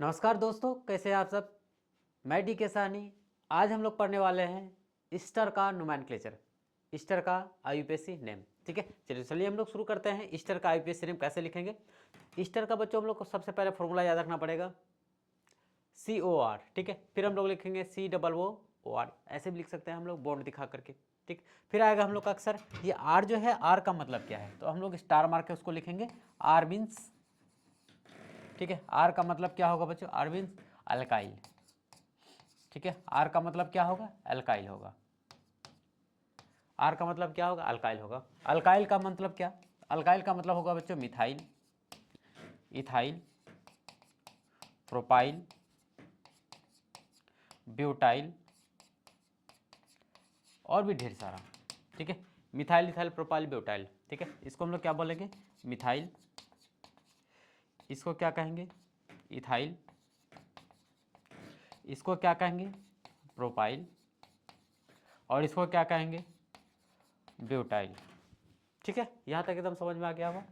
नमस्कार दोस्तों, कैसे हैं आप सब। मैं डी के साहनी। आज हम लोग पढ़ने वाले हैं ईस्टर का नोमेनक्लेचर, ईस्टर का आईयूपीएससी नेम। ठीक है, चलिए हम लोग शुरू करते हैं। ईस्टर का आईयूपीएससी नेम कैसे लिखेंगे। ईस्टर का बच्चों हम लोग को सबसे पहले फॉर्मूला याद रखना पड़ेगा, COR। ठीक है, फिर हम लोग लिखेंगे COOR, ऐसे भी लिख सकते हैं हम लोग बॉन्ड दिखा करके। ठीक, फिर आएगा हम लोग का अक्सर। ये आर जो है, आर का मतलब क्या है, तो हम लोग स्टार मार के उसको लिखेंगे आर मीन्स। ठीक है, आर का मतलब क्या होगा बच्चों, आर मीन्स अल्काइल। ठीक है, आर का मतलब क्या होगा, अल्काइल होगा। आर का मतलब क्या होगा, अल्काइल होगा। अल्काइल का मतलब क्या, अल्काइल का मतलब होगा बच्चों मिथाइल, इथाइल, प्रोपाइल, ब्यूटाइल और भी ढेर सारा। ठीक है, मिथाइल, इथाइल, प्रोपाइल, ब्यूटाइल। ठीक है, इसको हम लोग क्या बोलेंगे, मिथाइल। इसको क्या कहेंगे, इथाइल। इसको क्या कहेंगे, प्रोपाइल। और इसको क्या कहेंगे, ब्यूटाइल। ठीक है, यहाँ तक एकदम समझ में आ गया होगा।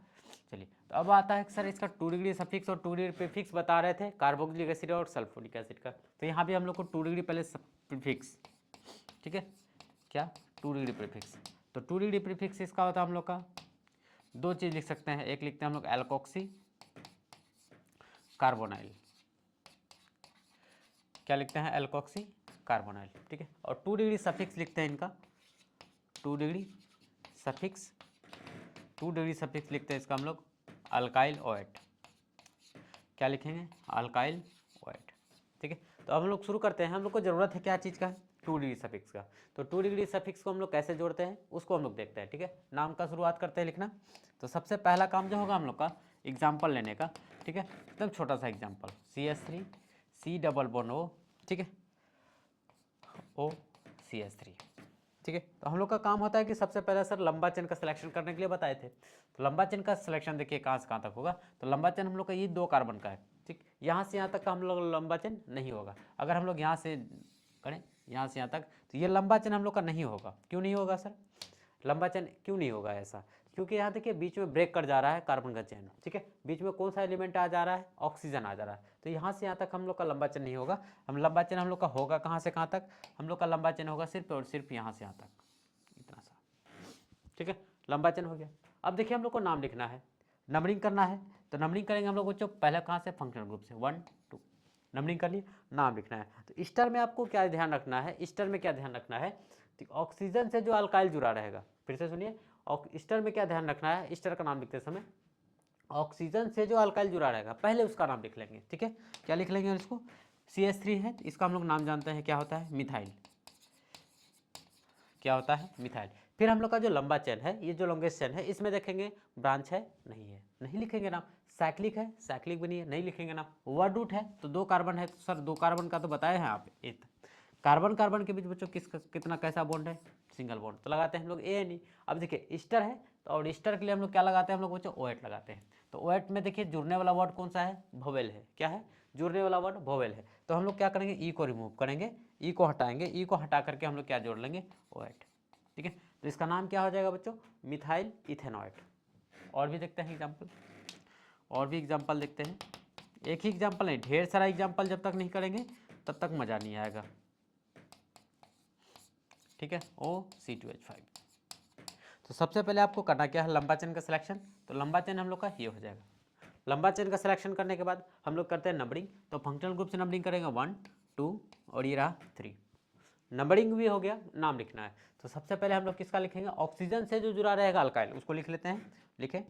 चलिए, तो अब आता है सर इसका 2 डिग्री सफिक्स और 2 डिग्री प्रीफिक्स बता रहे थे कार्बोक्सिलिक एसिड और सल्फ्यूरिक एसिड का। तो यहाँ भी हम लोग को 2 डिग्री पहले प्रीफिक्स। ठीक है, क्या 2 डिग्री प्रीफिक्स। तो 2 डिग्री प्रीफिक्स इसका होता है हम लोग का, दो चीज़ लिख सकते हैं। एक लिखते हैं हम लोग एल्कोक्सी कार्बोनाइल, क्या लिखते हैं, एल्कोक्सी कार्बोनाइल। ठीक है, और 2 डिग्री सफिक्स लिखते हैं इनका, 2 डिग्री सफिक्स। 2 डिग्री सफिक्स लिखते हैं इसका हम लोग अल्काइल ओएट, क्या लिखेंगे, अल्काइल ओएट। ठीक है, तो अब हम लोग शुरू करते हैं। हम लोग को ज़रूरत है क्या चीज़ का, 2 डिग्री सफिक्स का। तो 2 डिग्री सफिक्स को हम लोग कैसे जोड़ते हैं उसको हम लोग देखते हैं। ठीक है, नाम का शुरुआत करते हैं लिखना। तो सबसे पहला काम जो होगा हम लोग का एग्जाम्पल लेने का। ठीक है, एकदम छोटा सा example, CH3 C double bond O। ठीक है, OCH3। ठीक है, तो हम लोग का काम होता है कि सबसे पहले सर लंबा चेन का सिलेक्शन करने के लिए बताए थे। तो लंबा चेन का सिलेक्शन देखिए कहाँ से कहाँ तक होगा। तो लंबा चेन हम लोग का ये 2 कार्बन का है। ठीक, यहाँ से यहाँ तक का हम लोग लंबा चेन नहीं होगा। अगर हम लोग यहाँ से करें, यहाँ से यहाँ तक, तो ये लंबा चेन हम लोग का नहीं होगा। क्यों नहीं होगा सर, लंबा चेन क्यों नहीं होगा ऐसा, क्योंकि यहाँ देखिए बीच में ब्रेक कर जा रहा है कार्बन का चेन। ठीक है, बीच में कौन सा एलिमेंट आ जा रहा है, ऑक्सीजन आ जा रहा है। तो यहाँ से यहाँ तक हम लोग का लंबा चेन नहीं होगा। हम लंबा चेन हम लोग का होगा कहाँ से कहाँ तक, हम लोग का लंबा चेन होगा सिर्फ और सिर्फ यहाँ से यहाँ तक, इतना सा। ठीक है, लंबा चेन हो गया। अब देखिए हम लोग को नाम लिखना है, नंबरिंग करना है। तो नंबरिंग करेंगे हम लोग बच्चों पहले कहाँ से, फंक्शनल ग्रुप से 1 2। नंबरिंग कर लिए, नाम लिखना है। तो ईस्टर में आपको क्या ध्यान रखना है, ईस्टर में क्या ध्यान रखना है, तो ऑक्सीजन से जो अल्काइल जुड़ा रहेगा, फिर से सुनिए, और ईस्टर में क्या ध्यान रखना है, ईस्टर का नाम लिखते समय ऑक्सीजन से जो अल्काइल जुड़ा रहेगा पहले उसका नाम लिख लेंगे। ठीक है, क्या लिख लेंगे इसको, CH3 है, इसका हम लोग नाम जानते हैं क्या होता है, मिथाइल। क्या होता है, मिथाइल। फिर हम लोग का जो लंबा चेन है, ये जो लॉन्गेस्ट चेन है, इसमें देखेंगे ब्रांच है नहीं है, नहीं लिखेंगे नाम। साइक्लिक है, साइक्लिक भी नहीं है, नहीं लिखेंगे नाम। वर्ड रूट है तो 2 कार्बन है, तो सर 2 कार्बन का तो बताए हैं आप। एक कार्बन कार्बन के बीच बच्चों कितना कैसा बॉन्ड है, सिंगल बॉन्ड, तो लगाते हैं हम लोग ANE। अब देखिए ईस्टर है, तो और ईस्टर के लिए हम लोग क्या लगाते हैं, हम लोग बच्चों OH लगाते हैं। तो OH में देखिए जुड़ने वाला वर्ड कौन सा है, वोवेल है। क्या है, जुड़ने वाला वर्ड वोवेल है। तो हम लोग क्या करेंगे, ई को रिमूव करेंगे, ई को हटाएंगे, ई को हटा करके हम लोग क्या जोड़ लेंगे, OH। ठीक है, तो इसका नाम क्या हो जाएगा बच्चों, मिथाइल इथेनॉइड। और भी देखते हैं एग्जाम्पल, और भी एग्जाम्पल देखते हैं। एक ही एग्जाम्पल नहीं, ढेर सारा एग्जाम्पल जब तक नहीं करेंगे तब तक मज़ा नहीं आएगा। ठीक है, OC2H5। तो सबसे पहले आपको करना क्या है, लंबा चेन का सिलेक्शन। तो लंबा चेन हम लोग का ये हो जाएगा। लंबा चेन का सिलेक्शन करने के बाद हम लोग करते हैं नंबरिंग। तो फंक्शनल ग्रुप से नंबरिंग करेंगे 1 2 और ये रहा 3। नंबरिंग भी हो गया, नाम लिखना है। तो सबसे पहले हम लोग किसका लिखेंगे, ऑक्सीजन से जो जुड़ा रहेगा अल्काइल, उसको लिख लेते हैं। लिखे,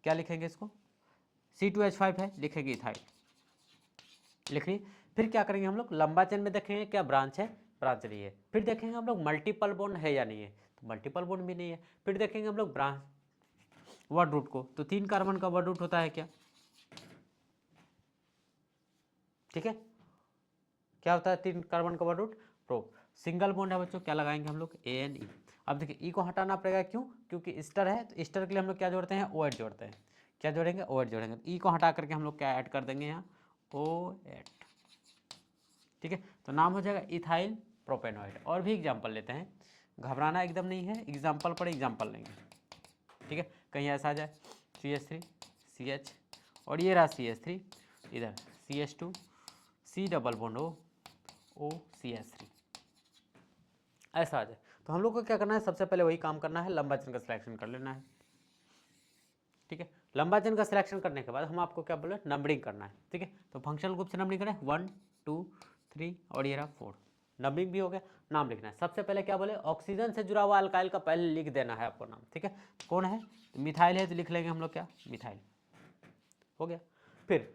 क्या लिखेंगे इसको, C2H5 है, लिखेंगे इथाइल, लिख लिए। फिर क्या करेंगे हम लोग, लंबा चेन में देखेंगे क्या ब्रांच है, ब्रांच नहीं है। फिर देखेंगे हम लोग मल्टीपल बॉन्ड है या नहीं है, तो मल्टीपल बॉन्ड भी नहीं है। फिर देखेंगे हम लोग ब्रांच वर्ड रूट को, तो 3 कार्बन का वर्ड रूट होता है क्या, ठीक है, क्या होता है 3 कार्बन का word root, prop. Single bond है बच्चों, क्या लगाएंगे हम लोग, ANE। अब देखिए ई को हटाना पड़ेगा, क्यों, क्योंकि ईस्टर है, तो ईस्टर के लिए हम लोग क्या जोड़ते हैं, OH जोड़ते हैं। क्या जोड़ेंगे, OH जोड़ेंगे। तो ई को हटा करके हम लोग क्या ऐड कर देंगे यहाँ, OH। ठीक है, तो नाम हो जाएगा इथाइल प्रोपेनॉइड। और भी एग्जाम्पल लेते हैं, घबराना एकदम नहीं है, एग्जाम्पल पर एग्जाम्पल लेंगे। ठीक है, कहीं ऐसा आ जाए CH3 CH, और ये रहा CH3, इधर CH2 C double bond OCH3 ऐसा आ जाए। तो हम लोग को क्या करना है, सबसे पहले वही काम करना है, लंबा चेन का सिलेक्शन कर लेना है। ठीक है, लंबा चेन का सिलेक्शन करने के बाद हम आपको क्या बोले, नंबरिंग करना है। ठीक है, तो फंक्शनल ग्रुप से नंबरिंग करें 1 2 3 और ये रहा 4। नंबरिंग भी हो गया, नाम लिखना है। सबसे पहले क्या बोले, ऑक्सीजन से जुड़ा हुआ अल्काइल का पहले लिख देना है आपको नाम। ठीक है, कौन है, तो मिथाइल है, तो लिख लेंगे हम लोग क्या, मिथाइल हो गया। फिर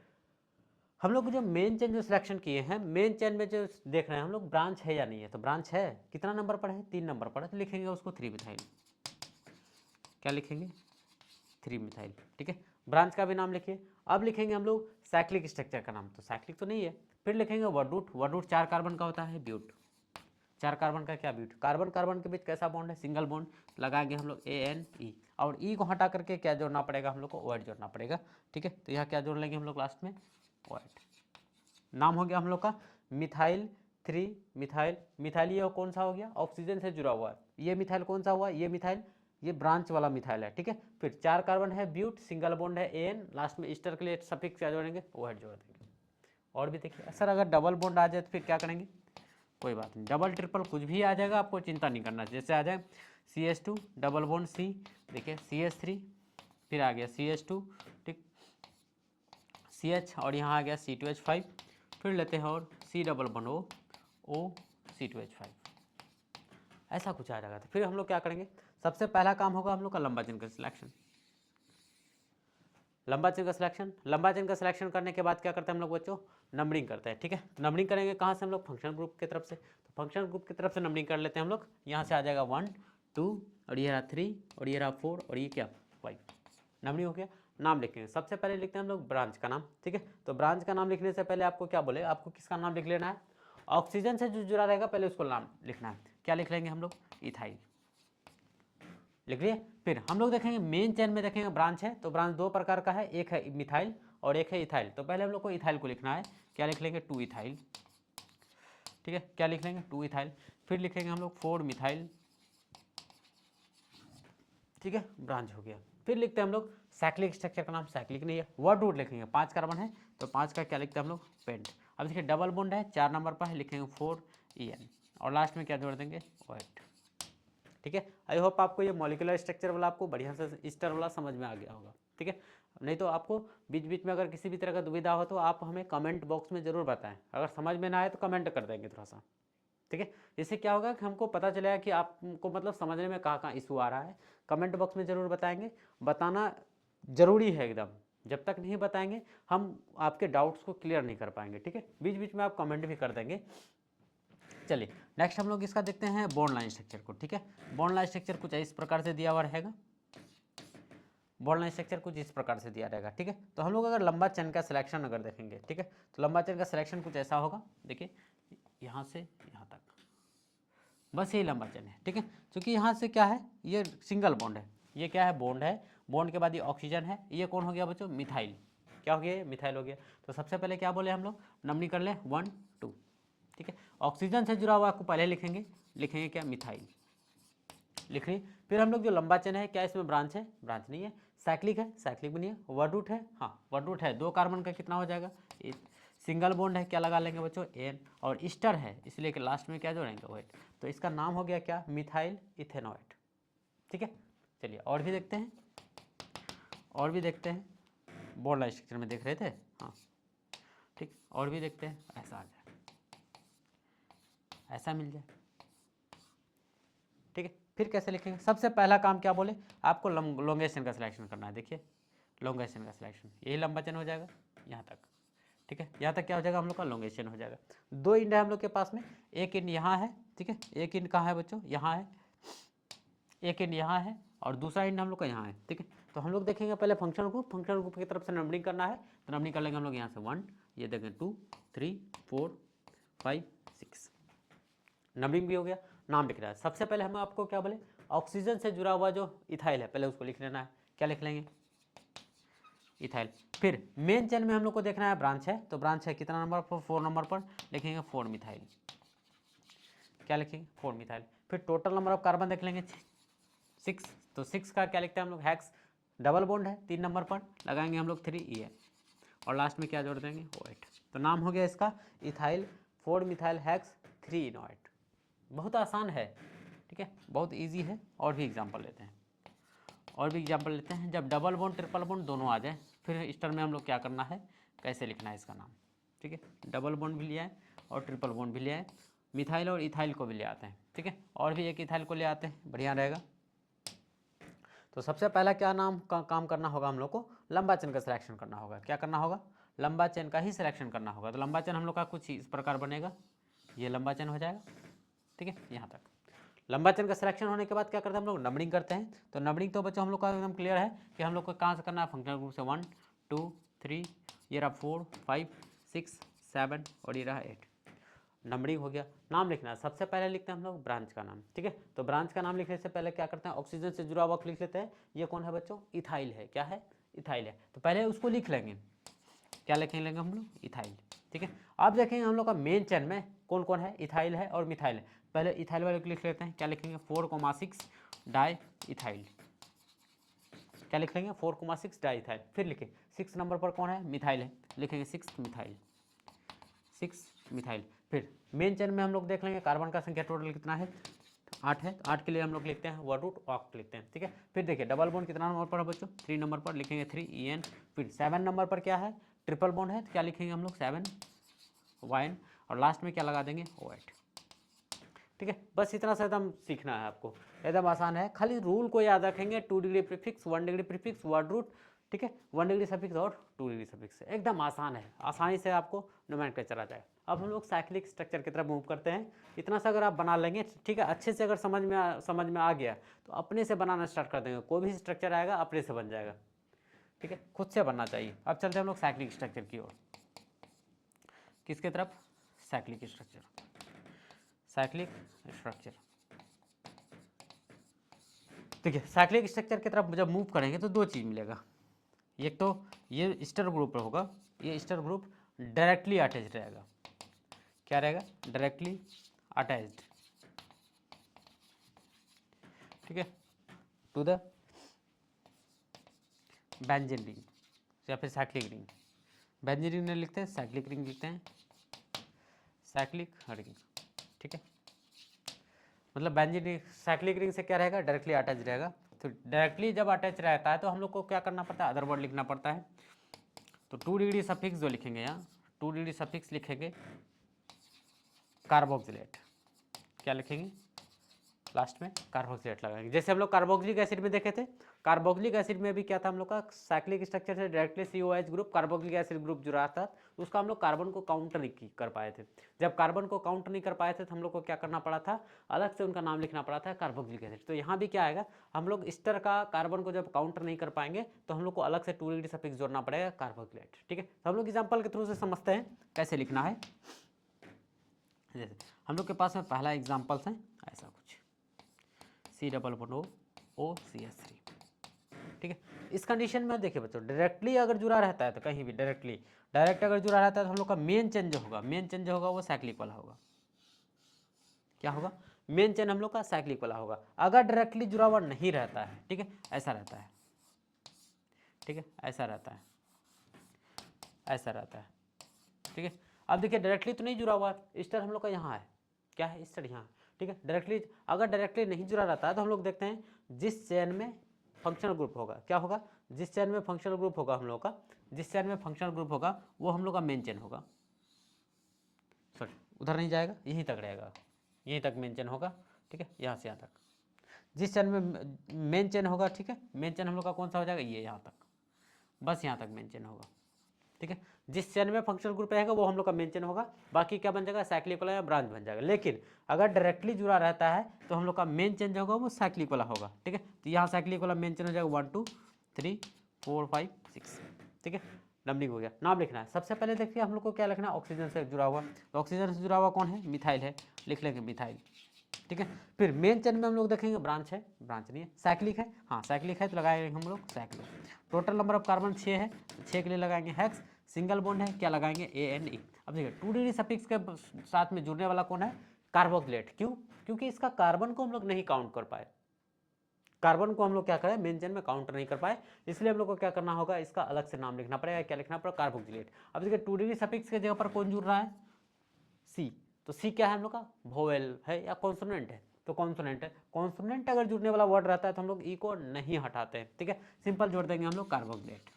हम लोग जो मेन चेन जो सिलेक्शन किए हैं, मेन चेन में जो देख रहे हैं हम लोग ब्रांच है या नहीं है, तो ब्रांच है, कितना नंबर पर है, 3 नंबर पर है, तो लिखेंगे उसको 3 मिथाइल। क्या लिखेंगे, 3 मिथाइल। ठीक है, ब्रांच का भी नाम लिखिए। अब लिखेंगे हम लोग साइक्लिक स्ट्रक्चर का नाम, तो साइक्लिक तो नहीं है। फिर लिखेंगे word root, word root 4 carbon का होता है, ब्यूट 4 कार्बन का क्या, ब्यूट। कार्बन कार्बन के बीच कैसा बॉन्ड है, सिंगल बॉन्ड, लगाएंगे हम लोग ANE, और E को हटा करके क्या जोड़ना पड़ेगा हम लोग को, OH जोड़ना पड़ेगा। ठीक है, तो यहाँ क्या जोड़ लेंगे हम लोग लास्ट में, OH। नाम हो गया हम लोग का मिथाइल 3 मिथाइल। मिथाइल ये कौन सा हो गया, ऑक्सीजन से जुड़ा हुआ है। ये मिथाइल कौन सा हुआ, ये मिथाइल, ये ब्रांच वाला मिथाइल है। ठीक है, फिर 4 कार्बन है, ब्यूट, सिंगल बॉन्ड है AN, लास्ट में ईस्टर के लिए सफिक्स क्या जोड़ेंगे, OH जोड़ देंगे। और भी देखिए सर, अगर डबल बॉन्ड आ जाए तो फिर क्या करेंगे, कोई बात नहीं, डबल ट्रिपल कुछ भी आ जाएगा, आपको चिंता नहीं करना। जैसे आ जाए CH2 डबल बॉन्ड C, देखिए CH3, फिर आ गया CH2, ठीक, CH, और यहाँ आ गया C2H5, फिर लेते हैं और C double bond O C2H5, ऐसा कुछ आ जाएगा। तो फिर हम लोग क्या करेंगे, सबसे पहला काम होगा हम लोग का लंबा चेन का सिलेक्शन। लंबा चेन का सिलेक्शन, लंबा चेन का सिलेक्शन करने के बाद क्या करते हैं हम लोग बच्चों, नंबरिंग करते हैं। ठीक है, नंबरिंग करेंगे कहाँ से हम लोग, फंक्शनल ग्रुप की तरफ से। तो फंक्शनल ग्रुप की तरफ से नंबरिंग कर लेते हैं हम लोग। यहाँ से आ जाएगा 1 2 और ये रहा 3 और ये रहा 4 और ये क्या 5। नंबरिंग हो गया, नाम लिखेंगे। सबसे पहले लिखते हैं हम लोग ब्रांच का नाम। ठीक है, तो ब्रांच का नाम लिखने से पहले आपको क्या बोले, आपको किसका नाम लिख लेना है, ऑक्सीजन से जो जुड़ा रहेगा पहले उसको नाम लिखना है। क्या लिख लेंगे हम लोग, इथाइल लिख लिए। फिर हम लोग देखेंगे मेन चेन में देखेंगे ब्रांच है, तो ब्रांच 2 प्रकार का है, एक है मिथाइल और एक है इथाइल। तो पहले हम लोग को इथाइल को लिखना है। क्या लिख लेंगे, 2 इथाइल। ठीक है, क्या लिख लेंगे, 2 इथाइल। फिर लिखेंगे हम लोग 4 मिथाइल। ठीक है, ब्रांच हो गया। फिर लिखते हैं हम लोग साइक्लिक स्ट्रक्चर का नाम, साइक्लिक नहीं है, वर्ड रूट लिखेंगे। 5 कार्बन है तो 5 का क्या लिखते हैं हम लोग, पेंट। अब देखिए डबल बॉन्ड है, 4 नंबर पर है, लिखेंगे 4En, और लास्ट में क्या जोड़ देंगे, OH। ठीक है, आई होप आपको ये मॉलिक्यूलर स्ट्रक्चर वाला आपको बढ़िया से ईस्टर वाला समझ में आ गया होगा। ठीक है, नहीं तो आपको बीच बीच में अगर किसी भी तरह का दुविधा हो तो आप हमें कमेंट बॉक्स में ज़रूर बताएं। अगर समझ में ना आए तो कमेंट कर देंगे थोड़ा सा। ठीक है, इससे क्या होगा कि हमको पता चलेगा कि आपको मतलब समझने में कहाँ कहाँ इशू आ रहा है। कमेंट बॉक्स में ज़रूर बताएंगे, बताना ज़रूरी है एकदम। जब तक नहीं बताएंगे हम आपके डाउट्स को क्लियर नहीं कर पाएंगे। ठीक है, बीच बीच में आप कमेंट भी कर देंगे। चलिए नेक्स्ट हम लोग इसका देखते हैं बॉन्ड लाइन स्ट्रक्चर को। ठीक है, बॉन्ड लाइन स्ट्रक्चर कुछ इस प्रकार से दिया हुआ रहेगा। बॉन्ड लाइन स्ट्रक्चर कुछ इस प्रकार से दिया रहेगा। ठीक है, तो हम लोग अगर लंबा चेन का सिलेक्शन अगर देखेंगे, ठीक है, तो लंबा चेन का सिलेक्शन कुछ ऐसा होगा। देखिए यहाँ से यहाँ तक बस यही लंबा चेन है। ठीक है, क्योंकि यहाँ से क्या है, ये सिंगल बॉन्ड है, ये क्या है, बॉन्ड है, बॉन्ड के बाद ये ऑक्सीजन है, ये कौन हो गया बच्चों, मिथाइल। क्या हो गया, मिथाइल हो गया। तो सबसे पहले क्या बोले हम लोग, नंबरिंग कर ले 1 2। ठीक है, ऑक्सीजन से जुड़ा हुआ आपको पहले लिखेंगे, लिखेंगे क्या, मिथाइल लिख ली। फिर हम लोग जो लंबा चेन है, क्या इसमें ब्रांच है, ब्रांच नहीं है। साइक्लिक है, साइक्लिक भी नहीं है। वर्ड रूट है, हाँ वर्ड रूट है, 2 कार्बन का कितना हो जाएगा, सिंगल बॉन्ड है, क्या लगा लेंगे बच्चों, एन, और ईस्टर है इसलिए कि लास्ट में क्या जोड़ेंगे, OH। तो इसका नाम हो गया क्या, मिथाइल इथेनॉइड। ठीक है, चलिए और भी देखते हैं, और भी देखते हैं। बॉन्ड लाइन स्ट्रक्चर में देख रहे थे, हाँ ठीक, और भी देखते हैं। ऐसा आ जाए, ऐसा मिल जाए। ठीक है, फिर कैसे लिखेंगे, सबसे पहला काम क्या बोले, आपको लॉन्गेशन का सिलेक्शन करना है। देखिए लॉन्गेशन का सिलेक्शन, यही लंबा चेन हो जाएगा यहाँ तक। ठीक है, यहाँ तक क्या हो जाएगा हम लोग का, लॉन्गेशन हो जाएगा। 2 इंड है हम लोग के पास में, एक इंड यहाँ है। ठीक है, एक इंड कहाँ है बच्चों, यहाँ है, एक इंड यहाँ है, और दूसरा इंड हम लोग का यहाँ है। ठीक है, तो हम लोग देखेंगे पहले फंक्शनल ग्रुप, फंक्शनल ग्रुप की तरफ से नंबरिंग करना है। तो नंबरिंग कर लेंगे हम लोग यहाँ से 1, ये देखें 2 3 4 5 6, नंबरिंग भी हो गया, नाम लिख रहा है। सबसे पहले हम आपको क्या बोले, ऑक्सीजन से जुड़ा हुआ जो इथाइल है पहले उसको लिख लेना है। क्या लिख लेंगे, इथाइल। फिर मेन चेन में हम लोग को देखना है ब्रांच है, तो ब्रांच है कितना नंबर पर, 4 नंबर पर, लिखेंगे 4 मिथाइल। क्या लिखेंगे, 4 मिथाइल। फिर टोटल नंबर ऑफ कार्बन देख लेंगे 6, तो 6 का क्या लिखते हैं हम लोग, हेक्स। डबल बॉन्ड है 3 नंबर पर, लगाएंगे हम लोग 3 EN। और लास्ट में क्या जोड़ देंगे, OH। तो नाम हो गया इसका इथाइल 4 मिथाइल हेक्स 3 इनोएट। बहुत आसान है, ठीक है, बहुत इजी है। और भी एग्जांपल लेते हैं, और भी एग्जांपल लेते हैं। जब डबल बॉन्ड ट्रिपल बॉन्ड दोनों आ जाए, फिर इस्टर में हम लोग क्या करना है, कैसे लिखना है इसका नाम, ठीक है। डबल बॉन्ड भी लिया है और ट्रिपल बॉन्ड भी लिया है, मिथाइल और इथाइल को भी ले आते हैं, ठीक है, और भी एक इथाइल को ले आते हैं, बढ़िया रहेगा। तो सबसे पहला क्या नाम का काम करना होगा, हम लोग को लंबा चेन का सिलेक्शन करना होगा। क्या करना होगा, लंबा चेन का ही सिलेक्शन करना होगा। तो लंबा चेन हम लोग का कुछ इस प्रकार बनेगा, ये लंबा चेन हो जाएगा, ठीक है, यहाँ तक। लंबा चेन का सिलेक्शन होने के बाद क्या करते हैं हम लोग, नंबरिंग करते हैं। तो नंबरिंग तो बच्चों हम लोग का एकदम क्लियर है कि हम लोग को कहाँ से करना है, फंक्शनल ग्रुप से 1 2 3, ये रहा 4 5 6 7 और ये रहा 8। नंबरिंग हो गया। नाम लिखना है, सबसे पहले लिखते हैं हम लोग ब्रांच का नाम, ठीक है। तो ब्रांच का नाम लिखने से पहले क्या करते हैं, ऑक्सीजन से जुड़ा हुआ लिख लेते हैं। ये कौन है बच्चों, इथाइल है। क्या है, इथाइल है। तो पहले उसको लिख लेंगे, क्या लिखेंगे हम लोग, इथाइल, ठीक है। अब देखेंगे हम लोग का मेन चेन में कौन कौन है, इथाइल है और मिथाइल है। पहले इथाइल वाले को लिख लेते हैं, क्या लिखेंगे, 4,6 डाई इथाइल। क्या लिख लेंगे, 4,6 डाई इथाइल। फिर लिखें 6 नंबर पर कौन है, मिथाइल है, लिखेंगे 6 मिथाइल, 6 मिथाइल। फिर मेन चेन में हम लोग देख लेंगे कार्बन का संख्या टोटल कितना है, 8 है। तो 8 के लिए हम लोग लिखते हैं वर्ड रूट ऑक्ट लिखते हैं, ठीक है। फिर देखिए डबल बॉन्ड कितना नंबर पर है बच्चों, 3 नंबर पर, लिखेंगे 3 EN। फिर 7 नंबर पर क्या है, ट्रिपल बॉन्ड है, तो क्या लिखेंगे हम लोग 7 YN। और लास्ट में क्या लगा देंगे, OH, ठीक है। बस इतना सा एकदम सीखना है आपको, एकदम आसान है। खाली रूल को याद रखेंगे, 2 degree prefix, 1 degree prefix, word root, ठीक है, 1 डिग्री सफिक्स और 2 डिग्री सफिक्स, एकदम आसान है, आसानी से आपको नोमेनक्लेचर आ जाए। अब हम लोग साइक्लिक स्ट्रक्चर की तरफ मूव करते हैं। इतना सा अगर आप बना लेंगे, ठीक है, अच्छे से अगर समझ में आ गया तो अपने से बनाना स्टार्ट कर देंगे। कोई भी स्ट्रक्चर आएगा अपने से बन जाएगा, ठीक है, खुद से बनना चाहिए। अब चलते हैं हम लोग साइक्लिक स्ट्रक्चर की ओर। किसके तरफ, साइक्लिक स्ट्रक्चर, साइक्लिक स्ट्रक्चर, ठीक है। साइक्लिक स्ट्रक्चर की तरफ जब मूव करेंगे तो दो चीज़ मिलेगा। एक तो ये ईस्टर ग्रुप होगा, ये ईस्टर ग्रुप डायरेक्टली अटैच्ड रहेगा। क्या रहेगा, डायरेक्टली अटैच्ड, ठीक है, टू द बेंजीन रिंग या फिर साइक्लिक रिंग। बेंजीन रिंग नहीं लिखते हैं, साइक्लिक रिंग लिखते हैं, साइक्लिक रिंग, ठीक है। मतलब बेंजीन रिंग साइक्लिक रिंग से क्या रहेगा, डायरेक्टली अटैच रहेगा। तो डायरेक्टली जब अटैच रहता है तो हम लोग को क्या करना पड़ता है, अदर वर्ड लिखना पड़ता है। तो 2 डिग्री सफिक्स जो लिखेंगे यहाँ, 2 डिग्री सफिक्स लिखेंगे कार्बोक्सिलेट। क्या लिखेंगे, लास्ट में कार्बोक्सिलेट लगाएंगे। जैसे हम लोग कार्बोक्सिलिक एसिड में देखे थे, कार्बोक्सिलिक एसिड में भी क्या था हम लोग का, साइक्लिक स्ट्रक्चर से directly COH group carboxylic acid group जुड़ा था, उसका हम लोग कार्बन को काउंटर नहीं कर पाए थे। जब कार्बन को काउंट नहीं कर पाए थे तो हम लोग को क्या करना पड़ा था, अलग से उनका नाम लिखना पड़ा था कार्बोक्सिलिक एसिड। तो यहाँ भी क्या आएगा, हम लोग इस्टर का कार्बन को जब काउंटर नहीं कर पाएंगे तो हम लोग को अलग से 2 डिग्री सफिक्स जोड़ना पड़ेगा कार्बोक्सिलेट, ठीक है। तो हम लोग एग्जाम्पल के थ्रू से समझते हैं कैसे लिखना है। जैसे हम लोग के पास में पहला एग्जाम्पल है ऐसा कुछ, C++O3, ठीक है। इस कंडीशन में देखिए बच्चों, डायरेक्टली अगर जुड़ा रहता है तो कहीं भी डायरेक्ट अगर जुड़ा रहता है तो हम लोग का मेन चेन जो होगा वो साइक्लिक वाला होगा। क्या होगा, मेन चेन हम लोग का साइक्लिक वाला होगा। अगर डायरेक्टली जुड़ा हुआ नहीं रहता है, ठीक है, ऐसा रहता है, ठीक है, ऐसा रहता है, ऐसा रहता है, ठीक है। अब देखिए डायरेक्टली तो नहीं जुड़ा हुआ, ईस्टर हम लोग का यहाँ है, क्या है, ईस्टर यहाँ है, ठीक है। डायरेक्टली अगर डायरेक्टली नहीं जुड़ा रहता है तो हम लोग देखते हैं जिस चेन में फंक्शनल ग्रुप होगा, क्या होगा, जिस चेन में फंक्शनल ग्रुप होगा हम लोग का, जिस चेन में फंक्शनल ग्रुप होगा वो हम लोग का मेन चेन होगा। सॉरी, उधर नहीं जाएगा, यहीं तक रहेगा, यहीं तक मेन चेन होगा, ठीक है, यहाँ से यहाँ तक जिस चेन में मेन चेन होगा, ठीक है। मेन चेन हम लोग का कौन सा हो जाएगा, ये यहाँ तक, बस यहाँ तक मेन चेन होगा, ठीक है। जिस चेन में फंक्शनल ग्रुप रहेगा वो हम लोग का मेन चेन होगा, बाकी क्या बन जाएगा, साइक्लिक वाला या ब्रांच बन जाएगा। लेकिन अगर डायरेक्टली जुड़ा रहता है तो हम लोग का मेन चेन जो होगा वो साइक्लिक वाला होगा, ठीक है। तो यहाँ साइक्लिक वाला मेन चेन हो जाएगा 1 2 3 4 5 6, ठीक है। नंबरिंग हो गया। नाम लिखना है, सबसे पहले देखिए हम लोग को क्या लिखना है, ऑक्सीजन से जुड़ा हुआ। तो ऑक्सीजन से जुड़ा हुआ कौन है, मिथाइल है, लिख लेंगे मिथाइल, ठीक है। फिर मेन चेन में हम लोग देखेंगे ब्रांच है, ब्रांच नहीं है, साइक्लिक है, हाँ साइक्लिक है तो लगाएंगे हम लोग cyclic. Total number of carbon 6 है, 6 के लिए लगाएंगे हेक्स। सिंगल बॉन्ड है, क्या लगाएंगे, ANE। अब देखिए 2 डिग्री सफिक्स के साथ में जुड़ने वाला कौन है, कार्बोक्सिलेट। क्यों, क्योंकि इसका कार्बन को हम लोग नहीं काउंट कर पाए, कार्बन को हम लोग क्या करें, मेन चेन में काउंट नहीं कर पाए, इसलिए हम लोग को क्या करना होगा, इसका अलग से नाम लिखना पड़ेगा। क्या लिखना पड़ेगा, कार्बोक्सिलेट। अब देखिए 2 डिग्री सफिक्स के जगह पर कौन जुड़ रहा है, सी। तो सी क्या है हम लोग का, वोवेल है या कॉन्सोनेंट है, तो कॉन्सोनेंट है। कॉन्सोनेंट अगर जुड़ने वाला वर्ड रहता है तो हम लोग ई को नहीं हटाते हैं, ठीक है, सिंपल जोड़ देंगे हम लोग कार्बोक्सिलेट,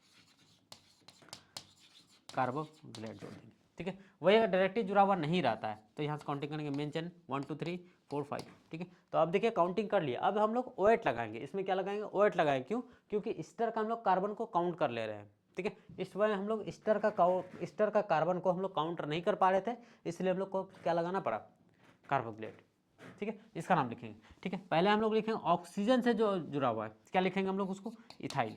कार्बोक्सिलेट जोड़ देंगे, ठीक है। वही अगर डायरेक्टली जुड़ा हुआ नहीं रहता है तो यहाँ से काउंटिंग करेंगे, मेन चेन 1 2 3 4 5, ठीक है। तो अब देखिए काउंटिंग कर लिया, अब हम लोग OH लगाएंगे, इसमें क्या लगाएंगे, OH लगाएंगे, क्यों, क्योंकि ईस्टर का हम लोग कार्बन को काउंट कर ले रहे हैं, ठीक है। इस वजह हम लोग ईस्टर का कार्बन को हम लोग काउंटर नहीं कर पा रहे थे, इसलिए हम लोग को क्या लगाना पड़ा, कार्बोक्सिलेट, ठीक है। इसका नाम लिखेंगे, ठीक है। पहले हम लोग लिखेंगे ऑक्सीजन से जो जुड़ा हुआ है, क्या लिखेंगे हम लोग उसको, इथाइल,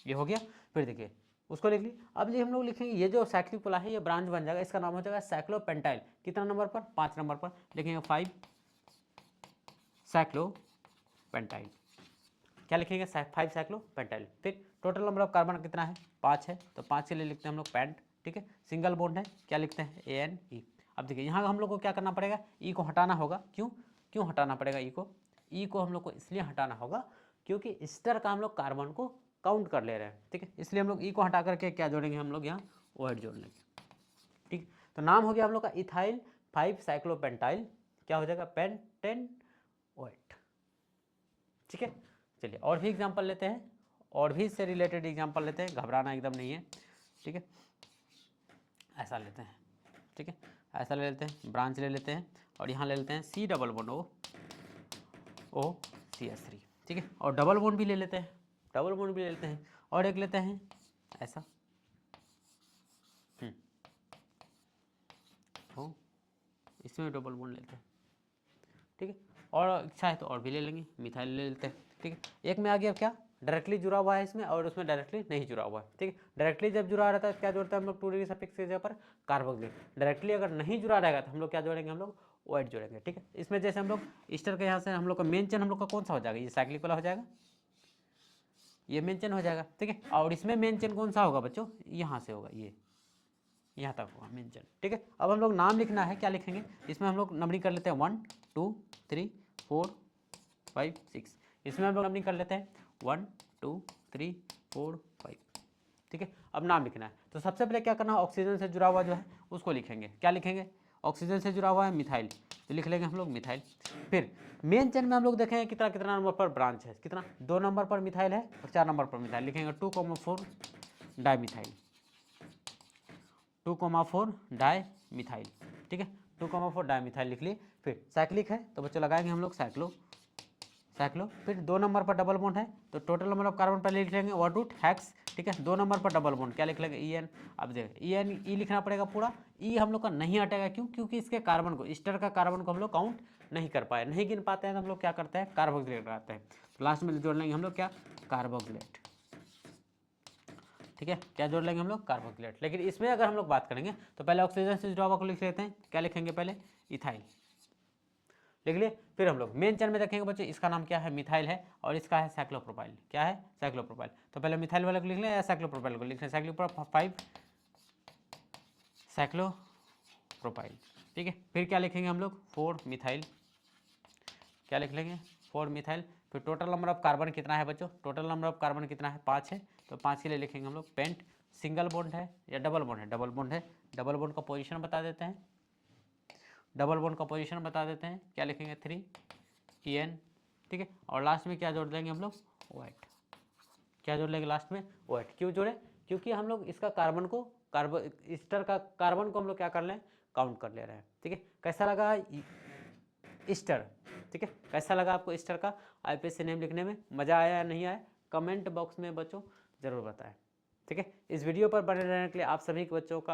ये हो गया। फिर देखिए उसको लिख ली। अब ये हम लोग लिखेंगे, ये जो साइक्लिक है ये ब्रांच बन जाएगा, इसका नाम हो जाएगा साइक्लोपेंटाइल। कितना नंबर पर, 5 नंबर पर लिखेंगे 5 साइक्लोपेंटाइल। क्या लिखेंगे, 5 साइक्लोपेंटाइल। फिर टोटल नंबर ऑफ कार्बन कितना है, 5 है, तो 5 के लिए लिखते हैं हम लोग पेंट, ठीक है। सिंगल बॉन्ड है, क्या लिखते हैं, ANE। अब देखिए यहाँ हम लोग को क्या करना पड़ेगा, ई को हटाना होगा, क्यों हटाना पड़ेगा ई को हम लोग को इसलिए हटाना होगा क्योंकि ईस्टर का हम लोग कार्बन को काउंट कर ले रहे हैं, ठीक है। इसलिए हम लोग ई को हटा करके क्या जोड़ेंगे, हम लोग यहाँ OH जोड़ लेंगे, ठीक। तो नाम हो गया हम लोग का इथाइल 5 साइक्लोपेंटाइल, क्या हो जाएगा, पेंटेन OH, ठीक है। चलिए और भी एग्जांपल लेते हैं, और भी इससे रिलेटेड एग्जांपल लेते हैं, घबराना एकदम नहीं है, ठीक है। ऐसा लेते हैं, ठीक है, ऐसा ले लेते हैं, ब्रांच ले लेते हैं, और यहाँ ले लेते हैं C डबल बॉन्ड OCH3, ठीक है। और डबल बॉन्ड भी ले लेते हैं, डबल बॉन्ड भी ले लेते हैं, और एक लेते हैं ऐसा, हो इसमें डबल बॉन्ड लेते हैं, ठीक है। और इच्छा है तो और भी ले लेंगे, मिथाइल ले लेते हैं, ठीक है। एक में आ गया क्या, डायरेक्टली जुड़ा हुआ है इसमें, और उसमें डायरेक्टली नहीं जुड़ा हुआ है, ठीक है। डायरेक्टली जब जुड़ा रहता है तो क्या जोड़ते हैं हम लोग, 2 डिग्री सफिक्स के जगह पर कार्बोक्सिलेट। डायरेक्टली अगर नहीं जुड़ा रहेगा तो हम लोग क्या जोड़ेंगे, हम लोग OH जोड़ेंगे, ठीक है। इसमें जैसे हम लोग ईस्टर के यहाँ से हम लोग का मेन चेन हम लोग का कौन सा हो जाएगा, ये साइक्लिक वाला हो जाएगा, ये मेन चेन हो जाएगा, ठीक है। और इसमें मेन चेन कौन सा होगा बच्चों, यहाँ से होगा, ये यहाँ तक होगा मेन चेन, ठीक है। अब हम लोग नाम लिखना है, क्या लिखेंगे, इसमें हम लोग नंबरिंग कर लेते हैं 1 2 3 4 5 6, इसमें हम लोग नंबरिंग कर लेते हैं 1 2 3 4 5, ठीक है। अब नाम लिखना है, तो सबसे पहले क्या करना है, ऑक्सीजन से जुड़ा हुआ जो है उसको लिखेंगे, क्या लिखेंगे, ऑक्सीजन से जुड़ा हुआ है मिथाइल, तो लिख लेंगे हम लोग मिथाइल। फिर मेन चेन में हम लोग देखेंगे कितना कितना नंबर पर ब्रांच है, कितना, 2 नंबर पर मिथाइल है और 4 नंबर पर मिथाइल, लिखेंगे 2,4 डाईमिथाइल, 2,4 डाई मिथाइल, ठीक है, 2,4 डाई मिथाइल लिख लिए। फिर साइक्लिक है तो बच्चों लगाएंगे हम लोग साइक्लो, फिर 2 नंबर पर डबल बॉन्ड है तो टोटल नंबर ऑफ कार्बन पहले लिख लेंगे वन रूट हेक्स, ठीक है। 2 नंबर पर डबल बॉन्ड क्या लिख लेंगे, EN। अब देखिए ई लिखना पड़ेगा पूरा, ई हम लोग का नहीं हटेगा, क्यों, क्योंकि इसके कार्बन को, ईस्टर का कार्बन को हम लोग काउंट नहीं कर पाए, नहीं गिन पाते हैं, तो हम लोग क्या करते हैं, कार्बोक्सिलेट लगाते हैं। तो लास्ट में जोड़ लेंगे हम लोग क्या, कार्बोक्सिलेट, ठीक है। क्या जोड़ लेंगे हम लोग, कार्बोक्सिलेट। लेकिन इसमें अगर हम लोग बात करेंगे तो पहले ऑक्सीजन से जुड़ा हुआ को लिख लेते हैं, क्या लिखेंगे पहले, इथाइल लिख लिए। फिर हम लोग मेन चेन में देखेंगे बच्चों, इसका नाम क्या है, मिथाइल है, और इसका है साइक्लोप्रोपाइल, क्या है, साइक्लोप्रोपाइल। तो पहले मिथाइल वाले को लिख लें या साइक्लोप्रोपाइल को लिख लें, साइक्लोप्रोपाइल 5 साइक्लोप्रोपाइल, ठीक है। फिर क्या लिखेंगे हम लोग, 4 मिथाइल, क्या लिख लेंगे, 4 मिथाइल। फिर टोटल नंबर ऑफ कार्बन कितना है बच्चों, टोटल नंबर ऑफ कार्बन कितना है, 5 है, तो 5 के लिए लिखेंगे हम लोग पेंट। सिंगल बॉन्ड है या डबल बॉन्ड है, डबल बॉन्ड है, डबल बॉन्ड का पोजीशन बता देते हैं, डबल बॉन्ड का पोजीशन बता देते हैं, क्या लिखेंगे 3 EN, ठीक है। और लास्ट में क्या जोड़ देंगे हम लोग, OH, क्या जोड़ लेंगे लास्ट में, OH। क्यों जोड़े, क्योंकि हम लोग इसका कार्बन को, ईस्टर का कार्बन को हम लोग क्या कर लें, काउंट कर ले रहे हैं, ठीक है। कैसा लगा ईस्टर, ठीक है, कैसा लगा आपको ईस्टर का IPSC नेम लिखने में, मज़ा आया या नहीं आया, कमेंट बॉक्स में बच्चों ज़रूर बताएं, ठीक है। इस वीडियो पर बने रहने के लिए आप सभी के बच्चों का